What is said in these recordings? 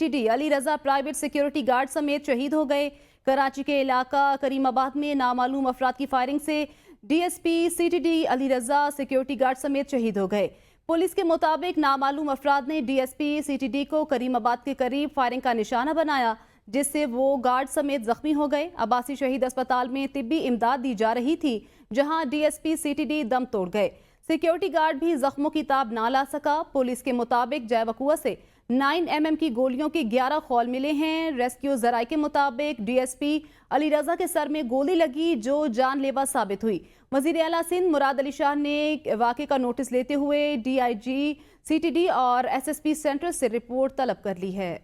T Ali Raza private security guard سمیت شہید ہو گئے۔ کراچی کے علاقہ کریم آباد میں نامعلوم افراد کی فائرنگ سے D S P C T D Ali Raza security guard سمیت شہید ہو گئے۔ پولیس کے مطابق نامعلوم افراد نے D S P C T D کو کریم آباد کے قریب فائرنگ کا نشانہ بنایا، جس سے وہ گارڈ سمیت زخمی ہو گئے۔ عباسی شہید اسپتال میں طبی امداد دی جا رہی تھی، جہاں D S P C T D دم توڑ گئے۔ سیکیورٹی گارڈ بھی زخموں کی تاب نہ لا سکا۔ پولیس کے مطابق جے وقوع سے 9 mm کی گولیوں کی 11 خول ملے ہیں۔ ریسکیو ذرائع کے مطابق ڈی ایس پی علی رضا کے سر میں گولی لگی جو جان لیوا ثابت ہوئی۔ وزیر اعلیٰ سندھ مراد علی شاہ نے واقعے کا نوٹس لیتے ہوئے D I G C T D اور ایس ایس پی سینٹر سے رپورٹ طلب کر لی ہے۔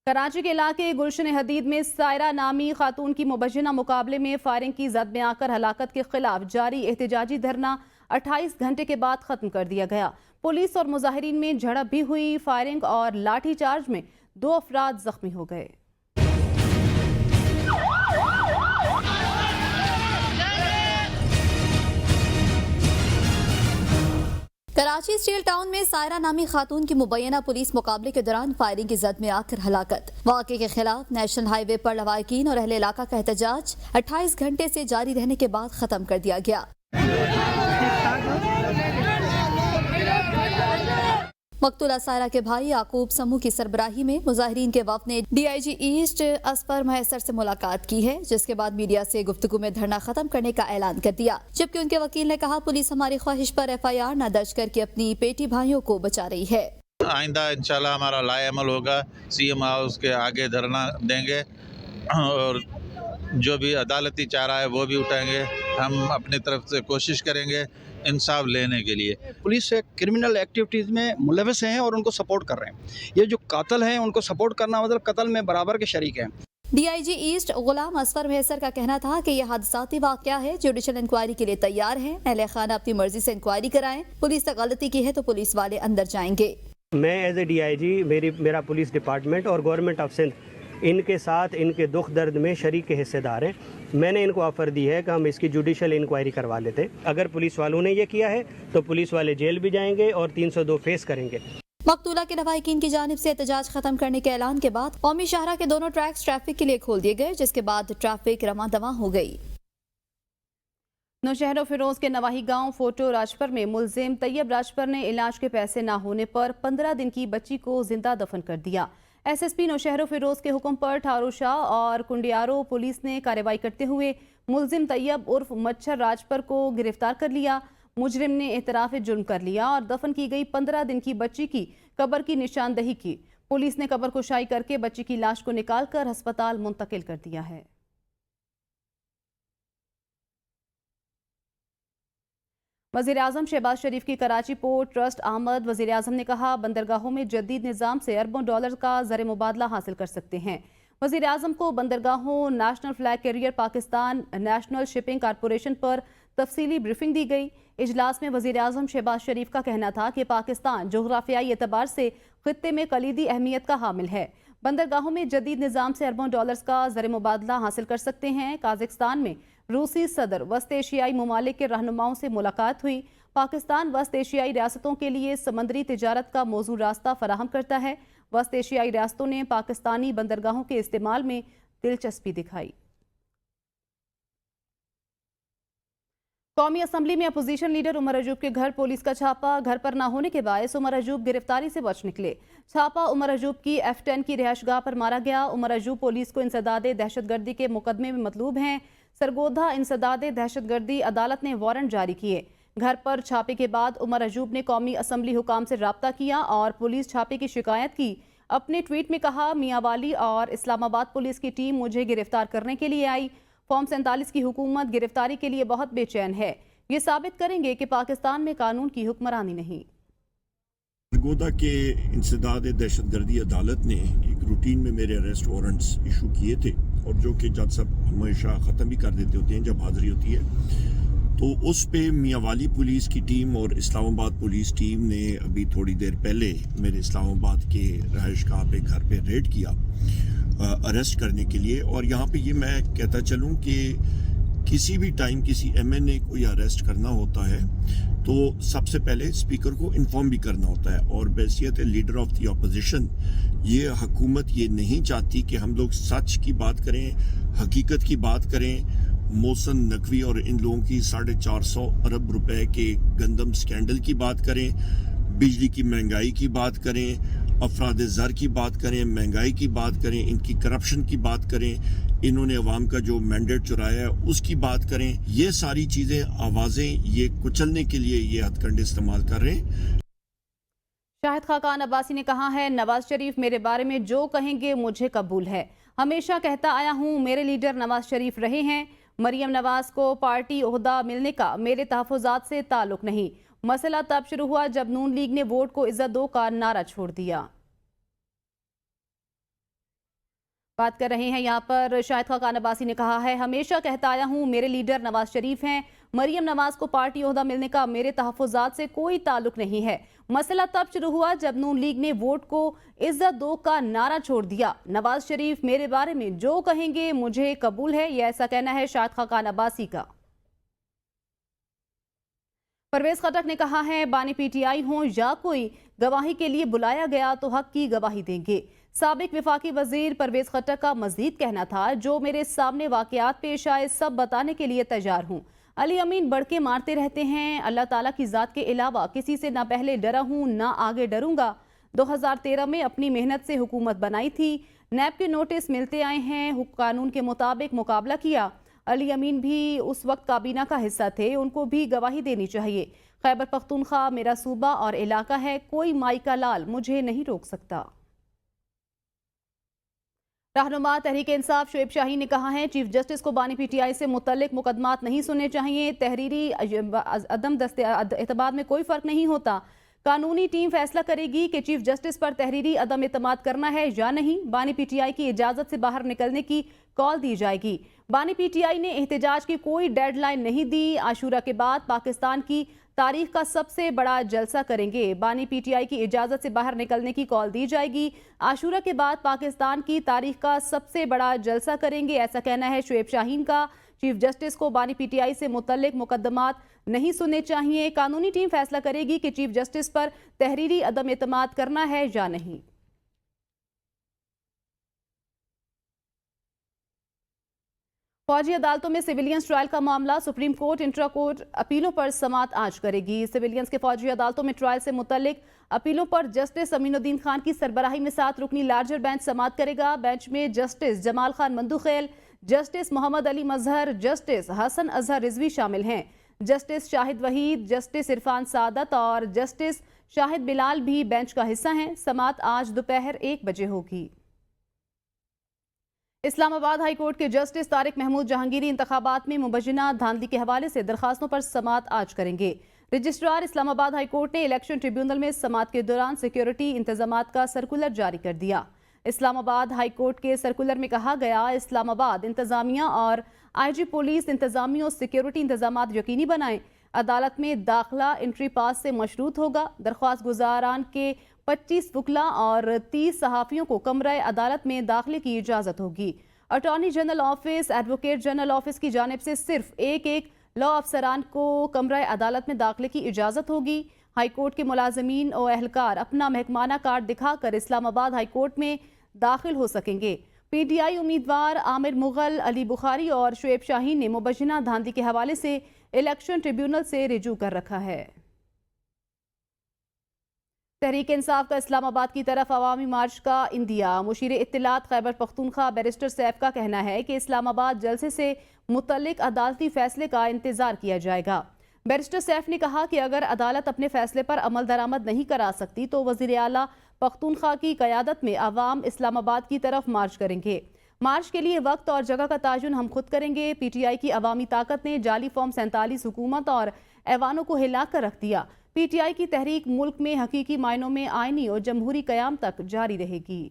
کراچی کے علاقے گلشن حدید میں سائرہ نامی خاتون کی مبینہ مقابلے میں فائرنگ کی زد میں آ کر ہلاکت کے خلاف جاری احتجاجی دھرنا 28 گھنٹے کے بعد ختم کر دیا گیا۔ پولیس اور مظاہرین میں جھڑپ بھی ہوئی۔ فائرنگ اور لاٹھی چارج میں 2 افراد زخمی ہو گئے۔ کراچی اسٹیل ٹاؤن میں سائرہ نامی خاتون کی مبینہ پولیس مقابلے کے دوران فائرنگ کی زد میں آ کر ہلاکت۔ واقعے کے خلاف نیشنل ہائی وے پر لواحقین اور اہل علاقہ کا احتجاج 28 گھنٹے سے جاری رہنے کے بعد ختم کر دیا گیا۔ مقتولہ سائرہ کے بھائی یعقوب سمو کی سربراہی میں مظاہرین کے وفد نے D I G asset Asfar محسر سے ملاقات کی ہے، جس کے بعد میڈیا سے گفتگو میں دھرنا ختم کرنے کا اعلان کر دیا، جبکہ ان کے وکیل نے کہا پولیس ہماری خواہش پر ایف آئی آر نہ درج کر کے اپنی بیٹی بھائیوں کو بچا رہی ہے۔ آئندہ انشاءاللہ ہمارا لائے عمل ہوگا، سی ایم ہاؤس کے آگے دھرنا دیں گے اور جو بھی عدالتی چارہ ہے وہ بھی اٹھائیں گے۔ ہم اپنی طرف سے کوشش کریں گے انصاف لینے کے لیے۔ پولیس کرمنل ایکٹیویٹیز میں ملوث ہیں اور ان کو سپورٹ کر رہے ہیں۔ یہ جو قاتل ہیں ان کو سپورٹ کرنا مطلب قتل میں برابر کے شریک ہیں۔ D I G asset Ghulam Asfar محسر کا کہنا تھا کہ یہ حادثاتی واقعہ ہے، جوڈیشل انکوائری کے لیے تیار ہیں، اہل خانہ اپنی مرضی سے انکوائری کرائیں، پولیس نے غلطی کی ہے تو پولیس والے اندر جائیں گے۔ میں ایز اے ڈی آئی جی میرا پولیس ڈپارٹمنٹ اور گورنمنٹ آف سندھ ان کے ساتھ ان کے دکھ درد میں شریک کے حصے دار ہیں۔ میں نے ان کو آفر دی ہے کہ ہم اس کی جوڈیشل انکوائری کروا لیتے۔ اگر پولیس والوں نے یہ کیا ہے تو پولیس والے جیل بھی جائیں گے اور 302 فیس کریں گے۔ مقتولہ کے لواحقین کی جانب سے احتجاج ختم کرنے کے اعلان کے بعد قومی شاہراہ کے دونوں ٹریکس ٹریفک کے لیے کھول دیے گئے، جس کے بعد ٹریفک رواں دواں ہو گئی۔ نوشہر و فیروز کے نواحی گاؤں فوٹو راجپر میں ملزم طیب راجپر نے علاج کے پیسے نہ ہونے پر 15 دن کی بچی کو زندہ دفن کر دیا۔ ایس ایس پی نوشہر و فیروز کے حکم پر ٹھارو شاہ اور کنڈیارو پولیس نے کارروائی کرتے ہوئے ملزم طیب عرف مچھر راجپر کو گرفتار کر لیا۔ مجرم نے اعتراف جرم کر لیا اور دفن کی گئی 15 دن کی بچی کی قبر کی نشاندہی کی۔ پولیس نے قبر کشائی کر کے بچی کی لاش کو نکال کر ہسپتال منتقل کر دیا ہے۔ وزیراعظم شہباز شریف کی کراچی پورٹ ٹرسٹ آمد۔ وزیراعظم نے کہا بندرگاہوں میں جدید نظام سے اربوں ڈالر کا زر مبادلہ حاصل کر سکتے ہیں۔ وزیراعظم کو بندرگاہوں، national flag carrier Pakistan, national shipping corporation پر تفصیلی بریفنگ دی گئی۔ اجلاس میں وزیراعظم شہباز شریف کا کہنا تھا کہ پاکستان جغرافیائی اعتبار سے خطے میں کلیدی اہمیت کا حامل ہے۔ بندرگاہوں میں جدید نظام سے اربوں ڈالرز کا زر مبادلہ حاصل کر سکتے ہیں۔ قازقستان میں روسی صدر وسط ایشیائی ممالک کے رہنماؤں سے ملاقات ہوئی۔ پاکستان وسط ایشیائی ریاستوں کے لیے سمندری تجارت کا موزوں راستہ فراہم کرتا ہے۔ وسط ایشیائی ریاستوں نے پاکستانی بندرگاہوں کے استعمال میں دلچسپی دکھائی۔ قومی اسمبلی میں اپوزیشن لیڈر عمر ایوب کے گھر پولیس کا چھاپا۔ گھر پر نہ ہونے کے باعث عمر ایوب گرفتاری سے بچ نکلے۔ چھاپا عمر ایوب کی F10 کی رہائش گاہ پر مارا گیا۔ عمر ایوب پولیس کو انسداد دہشت گردی کے مقدمے میں مطلوب ہیں۔ سرگودھا انسداد دہشت گردی عدالت نے وارنٹ جاری کیے۔ گھر پر چھاپے کے بعد عمر ایوب نے قومی اسمبلی حکام سے رابطہ کیا اور پولیس چھاپے کی شکایت کی۔ اپنے ٹویٹ میں کہا میاں والی اور اسلام آباد پولیس کی ٹیم مجھے گرفتار کرنے کے لیے آئی۔ فارم 47 کی حکومت گرفتاری کے لیے بہت بے چین ہے۔ یہ ثابت کریں گے کہ پاکستان میں قانون کی حکمرانی نہیں۔ سرگودھا کے انسداد دہشت گردی عدالت نے ایک روٹین میں میرے اریسٹ وارنٹس ایشو کیے تھے، اور جو کہ جج صاحب ہمیشہ ختم بھی کر دیتے ہوتے ہیں جب حاضری ہوتی ہے، تو اس پہ میاں والی پولیس کی ٹیم اور اسلام آباد پولیس ٹیم نے ابھی تھوڑی دیر پہلے میرے اسلام آباد کے رہائش گاہ پہ گھر پہ ریڈ کیا اریسٹ کرنے کے لیے۔ اور یہاں پہ یہ میں کہتا چلوں کہ کسی بھی ٹائم کسی ایم این اے کو یہ اریسٹ کرنا ہوتا ہے تو سب سے پہلے اسپیکر کو انفارم بھی کرنا ہوتا ہے. اور بحیثیت لیڈر آف دی اپوزیشن یہ حکومت یہ نہیں چاہتی کہ ہم لوگ سچ کی بات کریں, حقیقت کی بات کریں. محسن نقوی اور ان لوگوں کی 450 ارب روپے کے گندم سکینڈل کی بات کریں, بجلی کی مہنگائی کی بات کریں, افراد زر کی بات کریں, مہنگائی کی بات کریں, ان کی کرپشن کی بات کریں, انہوں نے عوام کا جو مینڈیٹ چرایا ہے اس کی بات کریں. یہ ساری چیزیں, آوازیں یہ کچلنے کے لیے یہ ہتھ کنڈے استعمال کر رہے ہیں. شاہد خاقان عباسی نے کہا ہے, نواز شریف میرے بارے میں جو کہیں گے مجھے قبول ہے. ہمیشہ کہتا آیا ہوں میرے لیڈر نواز شریف رہے ہیں. مریم نواز کو پارٹی عہدہ ملنے کا میرے تحفظات سے تعلق نہیں. مسئلہ تب شروع ہوا جب نون لیگ نے ووٹ کو عزت دو کا نعرہ چھوڑ دیا. بات کر رہے ہیں یہاں پر شاہد خاقان عباسی نے کہا ہے, ہمیشہ کہتا آیا ہوں میرے لیڈر نواز شریف ہیں. مریم نواز کو پارٹی عہدہ ملنے کا میرے تحفظات سے کوئی تعلق نہیں ہے. مسئلہ تب شروع ہوا جب نون لیگ نے ووٹ کو عزت دو کا نعرہ چھوڑ دیا. نواز شریف میرے بارے میں جو کہیں گے مجھے قبول ہے, یہ ایسا کہنا ہے شاہد خاقان عباسی کا. پرویز خٹک نے کہا ہے, بانی پی ٹی آئی ہوں یا کوئی گواہی کے لیے بلایا گیا تو حق کی گواہی دیں گے. سابق وفاقی وزیر پرویز خٹک کا مزید کہنا تھا, جو میرے سامنے واقعات پیش آئے سب بتانے کے لیے تیار ہوں. علی امین بڑکے مارتے رہتے ہیں, اللہ تعالیٰ کی ذات کے علاوہ کسی سے نہ پہلے ڈرا ہوں نہ آگے ڈروں گا. 2013 میں اپنی محنت سے حکومت بنائی تھی, نیب کے نوٹس ملتے آئے ہیں, قانون کے مطابق مقابلہ کیا. علی امین بھی اس وقت کابینہ کا حصہ تھے, ان کو بھی گواہی دینی چاہیے. خیبر پختونخوا میرا صوبہ اور علاقہ ہے, کوئی مائی کا لال مجھے نہیں روک سکتا. رہنما تحریک انصاف شعیب شاہین نے کہا ہے, چیف جسٹس کو بانی پی ٹی آئی سے متعلق مقدمات نہیں سننے چاہیے. تحریری عدم اعتماد میں کوئی فرق نہیں ہوتا. قانونی ٹیم فیصلہ کرے گی کہ چیف جسٹس پر تحریری عدم اعتماد کرنا ہے یا نہیں. بانی پی ٹی آئی کی اجازت سے باہر نکلنے کی کال دی جائے گی. بانی پی ٹی آئی نے احتجاج کی کوئی ڈیڈ لائن نہیں دی. عاشورہ کے بعد پاکستان کی تاریخ کا سب سے بڑا جلسہ کریں گے. بانی پی ٹی آئی کی اجازت سے باہر نکلنے کی کال دی جائے گی. عاشورہ کے بعد پاکستان کی تاریخ کا سب سے بڑا جلسہ کریں گے, ایسا کہنا ہے شعیب شاہین کا. چیف جسٹس کو بانی پی ٹی آئی سے متعلق مقدمات نہیں سننے چاہیے. قانونی ٹیم فیصلہ کرے گی کہ چیف جسٹس پر تحریری عدم اعتماد کرنا ہے یا نہیں. فوجی عدالتوں میں سویلینز ٹرائل کا معاملہ, سپریم کورٹ انٹرا کورٹ اپیلوں پر سماعت آج کرے گی. سویلینز کے فوجی عدالتوں میں ٹرائل سے متعلق اپیلوں پر جسٹس امین الدین خان کی سربراہی میں 7 رکنی لارجر بینچ سماعت کرے گا. بینچ میں جسٹس جمال خان مندوخیل, جسٹس محمد علی مظہر, جسٹس حسن اظہر رضوی شامل ہیں. جسٹس شاہد وحید, جسٹس عرفان سعادت اور جسٹس شاہد بلال بھی بینچ کا حصہ ہیں. سماعت آج دوپہر 1 بجے ہوگی. اسلام آباد ہائی کورٹ کے جسٹس طارق محمود جہانگیری انتخابات میں مبینہ دھاندلی کے حوالے سے درخواستوں پر سماعت آج کریں گے. رجسٹرار اسلام آباد ہائی کورٹ نے الیکشن ٹریبیونل میں سماعت کے دوران سیکیورٹی انتظامات کا سرکولر جاری کر دیا. اسلام آباد ہائی کورٹ کے سرکولر میں کہا گیا, اسلام آباد انتظامیہ اور آئی جی پولیس انتظامیہ سیکیورٹی انتظامات یقینی بنائیں. عدالت میں داخلہ انٹری پاس سے مشروط ہوگا. درخواست گزاران کے 25 وکلاء اور 30 صحافیوں کو کمرہ عدالت میں داخلے کی اجازت ہوگی. Attorney general office, advocate general office کی جانب سے صرف ایک لاء افسران کو کمرہ عدالت میں داخلے کی اجازت ہوگی. ہائی کورٹ کے ملازمین و اہلکار اپنا محکمانہ کارڈ دکھا کر اسلام آباد ہائی کورٹ میں داخل ہو سکیں گے. پی ٹی آئی امیدوار عامر مغل, علی بخاری اور شعیب شاہین نے مبینہ دھاندلی کے حوالے سے الیکشن ٹریبیونل سے رجوع کر رکھا ہے. تحریک انصاف کا اسلام آباد کی طرف عوامی مارچ کا اندیا. مشیر اطلاعات خیبر پختونخوا بیرسٹر سیف کا کہنا ہے کہ اسلام آباد جلسے سے متعلق عدالتی فیصلے کا انتظار کیا جائے گا. بیرسٹر سیف نے کہا کہ اگر عدالت اپنے فیصلے پر عمل درآمد نہیں کرا سکتی تو وزیر اعلیٰ پختونخوا کی قیادت میں عوام اسلام آباد کی طرف مارچ کریں گے. مارچ کے لیے وقت اور جگہ کا تعین ہم خود کریں گے. پی ٹی آئی کی عوامی طاقت نے جعلی فارم 47 حکومت اور ایوانوں کو ہلا کر رکھ دیا. پی ٹی آئی کی تحریک ملک میں حقیقی معنوں میں آئینی اور جمہوری قیام تک جاری رہے گی.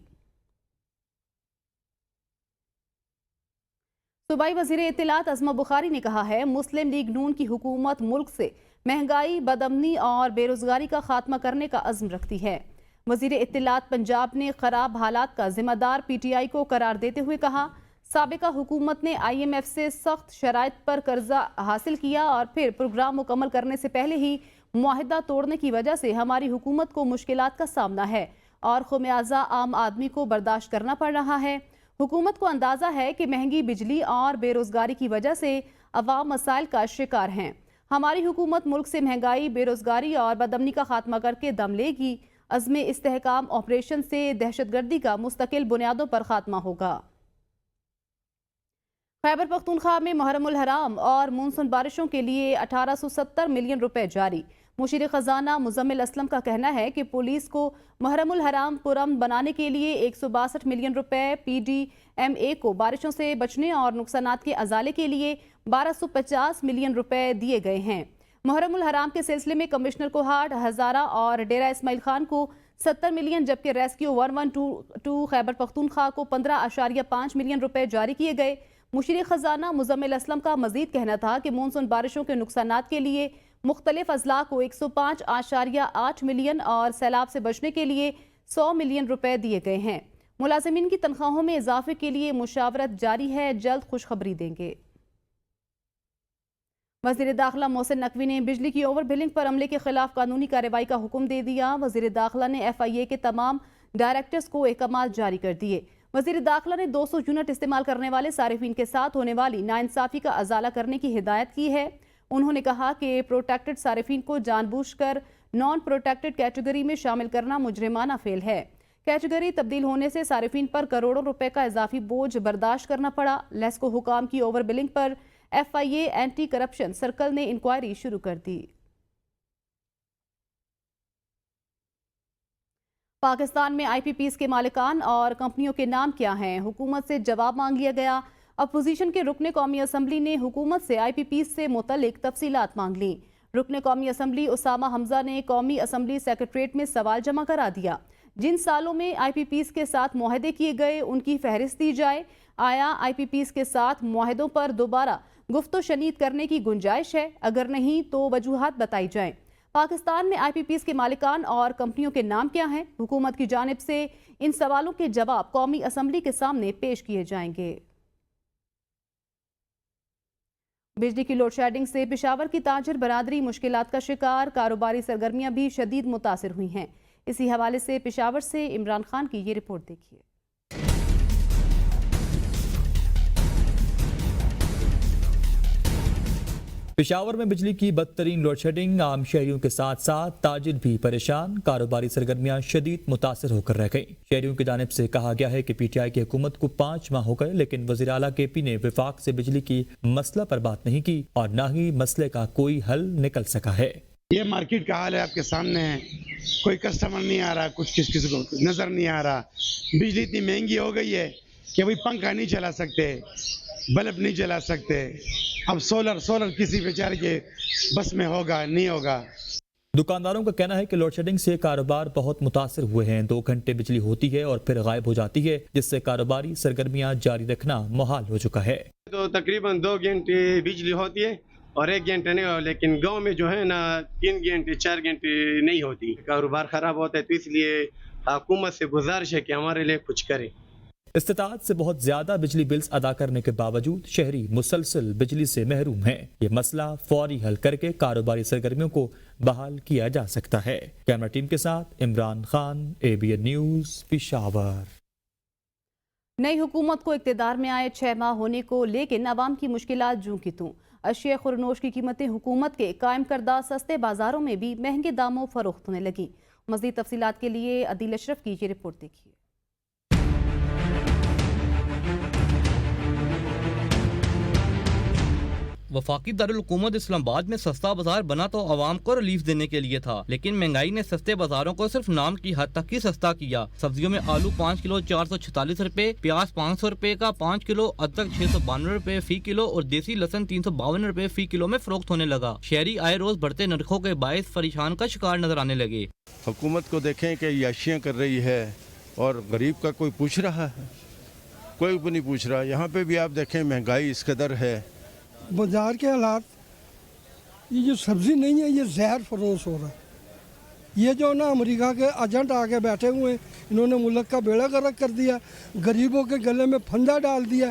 صوبائی وزیر اطلاعات عظمہ بخاری نے کہا ہے, مسلم لیگ نون کی حکومت ملک سے مہنگائی, بدامنی اور بے روزگاری کا خاتمہ کرنے کا عزم رکھتی ہے. وزیر اطلاعات پنجاب نے خراب حالات کا ذمہ دار پی ٹی آئی کو قرار دیتے ہوئے کہا, سابقہ حکومت نے آئی ایم ایف سے سخت شرائط پر قرضہ حاصل کیا اور پھر پروگرام مکمل کرنے سے پہلے ہی معاہدہ توڑنے کی وجہ سے ہماری حکومت کو مشکلات کا سامنا ہے اور خمیازہ عام آدمی کو برداشت کرنا پڑ رہا ہے۔ حکومت کو اندازہ ہے کہ مہنگی بجلی اور بے روزگاری کی وجہ سے عوام مسائل کا شکار ہیں۔ ہماری حکومت ملک سے مہنگائی، بے روزگاری اور بدامنی کا خاتمہ کر کے دم لے گی۔ عزم استحکام آپریشن سے دہشت گردی کا مستقل بنیادوں پر خاتمہ ہوگا۔ خیبر پختونخوا میں محرم الحرام اور مونسون بارشوں کے لیے 1870 ملین روپے جاری۔ مشیر خزانہ مزمل اسلم کا کہنا ہے کہ پولیس کو محرم الحرام پرامن بنانے کے لیے 162 ملین روپے، پی ڈی ایم اے کو بارشوں سے بچنے اور نقصانات کے ازالے کے لیے 1250 ملین روپے دیے گئے ہیں۔ محرم الحرام کے سلسلے میں کمشنر کوہاٹ، ہزارہ اور ڈیرہ اسماعیل خان کو 70 ملین جبکہ ریسکیو 1122 خیبر پختونخوا کو 15.5 ملین روپے جاری کیے گئے۔ مشیر خزانہ مزمل اسلم کا مزید کہنا تھا کہ مونسون بارشوں کے نقصانات کے لیے مختلف اضلاع کو 105.8 ملین اور سیلاب سے بچنے کے لیے 100 ملین روپے دیے گئے ہیں۔ ملازمین کی تنخواہوں میں اضافے کے لیے مشاورت جاری ہے، جلد خوشخبری دیں گے۔ وزیر داخلہ محسن نقوی نے بجلی کی اوور بلنگ پر عملے کے خلاف قانونی کارروائی کا حکم دے دیا۔ وزیر داخلہ نے ایف آئی اے کے تمام ڈائریکٹرز کو احکامات جاری کر دیے۔ وزیر داخلہ نے 200 یونٹ استعمال کرنے والے صارفین کے ساتھ ہونے والی ناانصافی کا ازالہ کرنے کی ہدایت کی ہے۔ انہوں نے کہا کہ پروٹیکٹڈ صارفین کو جان بوجھ کر نان پروٹیکٹڈ کیٹیگری میں شامل کرنا مجرمانہ فعل ہے۔ کیٹیگری تبدیل ہونے سے صارفین پر کروڑوں روپے کا اضافی بوجھ برداشت کرنا پڑا۔ لیسکو حکام کی اوور بلنگ پر ایف آئی اے اینٹی کرپشن سرکل نے انکوائری شروع کر دی۔ پاکستان میں آئی پی پیز کے مالکان اور کمپنیوں کے نام کیا ہیں؟ حکومت سے جواب مانگ لیا گیا۔ اپوزیشن کے رکن قومی اسمبلی نے حکومت سے آئی پی پیز سے متعلق تفصیلات مانگ لیں۔ رکن قومی اسمبلی اسامہ حمزہ نے قومی اسمبلی سیکریٹریٹ میں سوال جمع کرا دیا۔ جن سالوں میں آئی پی پیز کے ساتھ معاہدے کیے گئے ان کی فہرست دی جائے۔ آیا آئی پی پیز کے ساتھ معاہدوں پر دوبارہ گفت و شنید کرنے کی گنجائش ہے؟ اگر نہیں تو وجوہات بتائی جائیں۔ پاکستان میں آئی پی پیز کے مالکان اور کمپنیوں کے نام کیا ہیں؟ حکومت کی جانب سے ان سوالوں کے جواب قومی اسمبلی کے سامنے پیش کیے جائیں گے۔ بجلی کی لوڈ شیڈنگ سے پشاور کی تاجر برادری مشکلات کا شکار، کاروباری سرگرمیاں بھی شدید متاثر ہوئی ہیں۔ اسی حوالے سے پشاور سے عمران خان کی یہ رپورٹ دیکھیے۔ پشاور میں بجلی کی بدترین لوڈ شیڈنگ، عام شہریوں کے ساتھ ساتھ تاجر بھی پریشان، کاروباری سرگرمیاں شدید متاثر ہو کر رہ گئیں۔ شہریوں کی جانب سے کہا گیا ہے کہ پی ٹی آئی کی حکومت کو 5 ماہ ہو گئے لیکن وزیر اعلیٰ کے پی نے وفاق سے بجلی کی مسئلہ پر بات نہیں کی اور نہ ہی مسئلے کا کوئی حل نکل سکا ہے۔ یہ مارکیٹ کا حال ہے، آپ کے سامنے ہے، کوئی کسٹمر نہیں آ رہا، کسی کو نظر نہیں آ رہا۔ بجلی اتنی مہنگی ہو گئی ہے کہ وہی پنکھا نہیں چلا سکتے، بلب نہیں چلا سکتے۔ اب سولر کسی بیچارے کے بس میں ہوگا نہیں ہوگا۔ دکانداروں کا کہنا ہے کہ لوڈ شیڈنگ سے کاروبار بہت متاثر ہوئے ہیں۔ 2 گھنٹے بجلی ہوتی ہے اور پھر غائب ہو جاتی ہے، جس سے کاروباری سرگرمیاں جاری رکھنا محال ہو چکا ہے۔ تو تقریباً 2 گھنٹے بجلی ہوتی ہے اور 1 گھنٹے نہیں ہو، لیکن گاؤں میں جو ہے نا 3 گھنٹے 4 گھنٹے نہیں ہوتی، کاروبار خراب ہوتا ہے۔ تو اس لیے حکومت سے گزارش ہے کہ ہمارے لیے کچھ کرے۔ استطاعت سے بہت زیادہ بجلی بلز ادا کرنے کے باوجود شہری مسلسل بجلی سے محروم ہیں۔ یہ مسئلہ فوری حل کر کے کاروباری سرگرمیوں کو بحال کیا جا سکتا ہے۔ کیمرہ ٹیم کے ساتھ عمران خان، ABN نیوز، پشاور۔ نئی حکومت کو اقتدار میں آئے 6 ماہ ہونے کو لیکن عوام کی مشکلات جوں کی توں۔ اشیاء خورنوش کی قیمتیں حکومت کے قائم کردہ سستے بازاروں میں بھی مہنگے داموں فروخت ہونے لگیں۔ مزید تفصیلات کے لیے عدیل اشرف کی یہ رپورٹ دیکھیے۔ وفاقی دارالحکومت اسلام آباد میں سستا بازار بنا تو عوام کو ریلیف دینے کے لیے تھا، لیکن مہنگائی نے سستے بازاروں کو صرف نام کی حد تک ہی سستا کیا۔ سبزیوں میں آلو 5 کلو 446 روپے، پیاز 500 روپے کا 5 کلو، ادرک 692 روپے فی کلو اور دیسی لہسن 352 روپے فی کلو میں فروخت ہونے لگا۔ شہری آئے روز بڑھتے نرخوں کے باعث پریشان کا شکار نظر آنے لگے۔ حکومت کو دیکھیں کہ عیاشیاں کر رہی ہے اور غریب کا کوئی پوچھ رہا ہے؟ کوئی بھی نہیں پوچھ رہا۔ یہاں پہ بھی آپ دیکھیں مہنگائی اس قدر ہے۔ بازار کے حالات، یہ جو سبزی نہیں ہے یہ زہر فروش ہو رہا ہے۔ یہ جو نا امریکہ کے ایجنٹ آگے بیٹھے ہوئے ہیں، انہوں نے ملک کا بیڑا غرق کر دیا، غریبوں کے گلے میں پھندا ڈال دیا،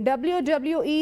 WWE